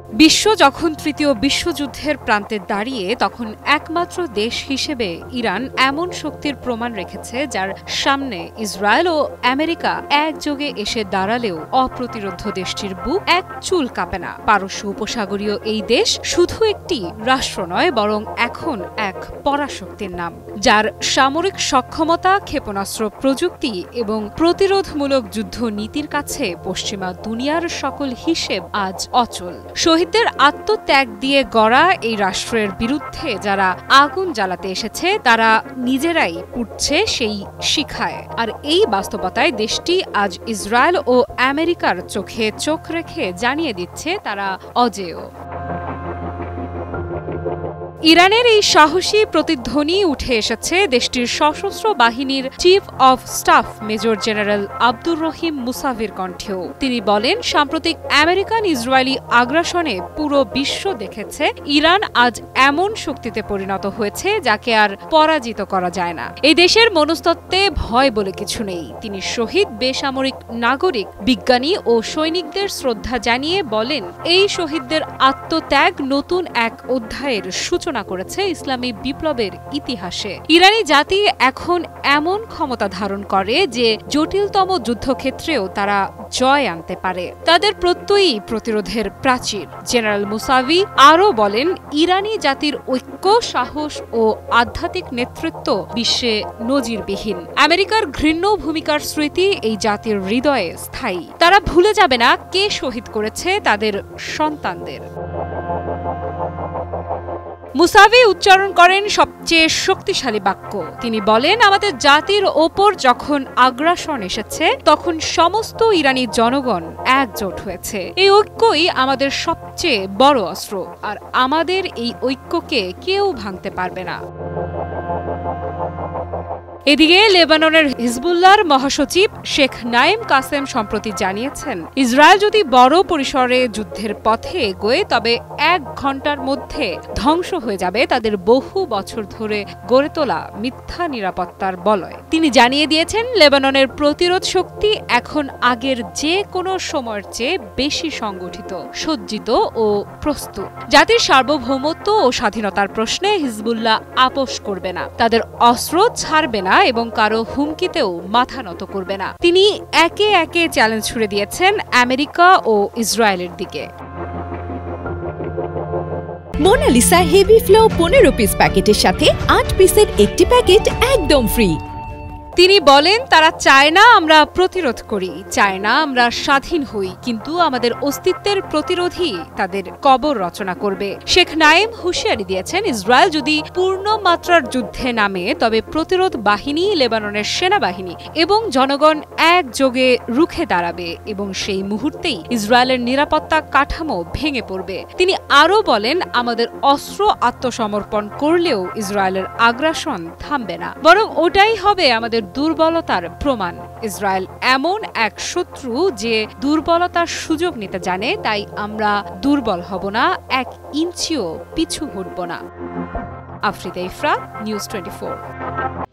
বিশ্ব যখন তৃতীয় বিশ্বযুদ্ধের প্রান্তে দাঁড়িয়ে তখন একমাত্র দেশ হিসেবে ইরান এমন শক্তির প্রমাণ রেখেছে যার সামনে ইসরায়েল ও আমেরিকা একযোগে এসে দাঁড়ালেও অপ্রতিরোধ্য দেশটির বুক এক চুল কাঁপে না। পারস্য উপসাগরীয় এই দেশ শুধু একটি রাষ্ট্র নয়, বরং এখন এক পরাশক্তির নাম, যার সামরিক সক্ষমতা, ক্ষেপণাস্ত্র প্রযুক্তি এবং প্রতিরোধমূলক যুদ্ধ নীতির কাছে পশ্চিমা দুনিয়ার সকল হিসেব আজ অচল। শহীদদের আত্মত্যাগ দিয়ে গড়া এই রাষ্ট্রের বিরুদ্ধে যারা আগুন জ্বালাতে এসেছে তারা নিজেরাই পুড়ছে সেই শিখায়। আর এই বাস্তবতায় দেশটি আজ ইসরায়েল ও আমেরিকার চোখে চোখ রেখে জানিয়ে দিচ্ছে তারা অজেয়। ইরানের এই সাহসী প্রতিধ্বনি উঠে এসেছে দেশটির সশস্ত্র বাহিনীর chief of staff major general Abdur Rahim Musavir কণ্ঠেও। তিনি বলেন, সাম্প্রতিক আমেরিকান ইসরায়েলি আগ্রাসনে পুরো বিশ্ব দেখেছে ইরান আজ এমন শক্তিতে পরিণত হয়েছে যাকে আর পরাজিত করা যায় না। এই দেশের মনস্তত্ত্বে ভয় বলে কিছু নেই। তিনি শহীদ বেসামরিক নাগরিক, বিজ্ঞানী ও সৈনিকদের শ্রদ্ধা জানিয়ে বলেন, এই শহীদদের আত্মত্যাগ নতুন এক অধ্যায়ের সূচনা করেছে ইসলামী বিপ্লবের ইতিহাসে। ইরানি জাতি এখন এমন ক্ষমতা ধারণ করে যে জটিলতম যুদ্ধক্ষেত্রেও তারা জয় আনতে পারে। তাদের প্রত্যয়ই প্রতিরোধের প্রাচীর। জেনারেল মুসাভি আরও বলেন, ইরানি জাতির ঐক্য, সাহস ও আধ্যাত্মিক নেতৃত্ব বিশ্বে নজিরবিহীন। আমেরিকার ঘৃণ্য ভূমিকার স্মৃতি এই জাতির হৃদয়ে স্থায়ী। তারা ভুলে যাবে না কে শহীদ করেছে তাদের সন্তানদের। মুসাভি উচ্চারণ করেন সবচেয়ে শক্তিশালী বাক্য। তিনি বলেন, আমাদের জাতির ওপর যখন আগ্রাসন এসেছে তখন সমস্ত ইরানি জনগণ একজোট হয়েছে। এই ঐক্যই আমাদের সবচেয়ে বড় অস্ত্র, আর আমাদের এই ঐক্যকে কেউ ভাঙতে পারবে না। এদিকে লেবাননের হিজবুল্লাহর মহাসচিব শেখ নাইম কাসেম সম্প্রতি জানিয়েছেন, ইসরায়েল যদি বড় পরিসরে যুদ্ধের পথে এগোয় তবে 1 ঘণ্টার মধ্যে ধ্বংস হয়ে যাবে তাদের বহু বছর ধরে গড়ে তোলা মিথ্যা নিরাপত্তার বলয়। তিনি জানিয়ে দিয়েছেন, লেবাননের প্রতিরোধ শক্তি এখন আগের যে কোনো সময়ের চেয়ে বেশি সংগঠিত, সজ্জিত ও প্রস্তুত। জাতির সার্বভৌমত্ব ও স্বাধীনতার প্রশ্নে হিজবুল্লাহ আপোষ করবে না, তাদের অস্ত্র ছাড়বে না এবং কারো হুমকিতেও মাথা নত করবে না। তিনি একে একে চ্যালেঞ্জ ছুড়ে দিয়েছেন আমেরিকা ও ইসরায়েলের দিকে। মোনালিসা হেভি ফ্লো 15 পিস প্যাকেটের সাথে 8 পিসের একটি প্যাকেট একদম ফ্রি। তিনি বলেন, তারা চায় না আমরা প্রতিরোধ করি, চায় না আমরা স্বাধীন হই, কিন্তু আমাদের অস্তিত্বের প্রতিরোধী তাদের কবর রচনা করবে। শেখ নাইম হুঁশিয়ারি দিয়েছেন, ইসরায়েল যদি পূর্ণ মাত্রার যুদ্ধে নামে তবে প্রতিরোধ বাহিনী, লেবাননের সেনাবাহিনী এবং জনগণ একযোগে রুখে দাঁড়াবে এবং সেই মুহূর্তেই ইসরায়েলের নিরাপত্তা কাঠামো ভেঙে পড়বে। তিনি আরও বলেন, আমাদের অস্ত্র আত্মসমর্পণ করলেও ইসরায়েলের আগ্রাসন থামবে না, বরং ওটাই হবে আমাদের দুর্বলতার প্রমাণ। ইসরায়েল এমন এক শত্রু যে দুর্বলতার সুযোগ নিতে জানে, তাই আমরা দুর্বল হব না, 1 ইঞ্চিও পিছু হটব না। আফরিদা ইফরা, নিউজ 24।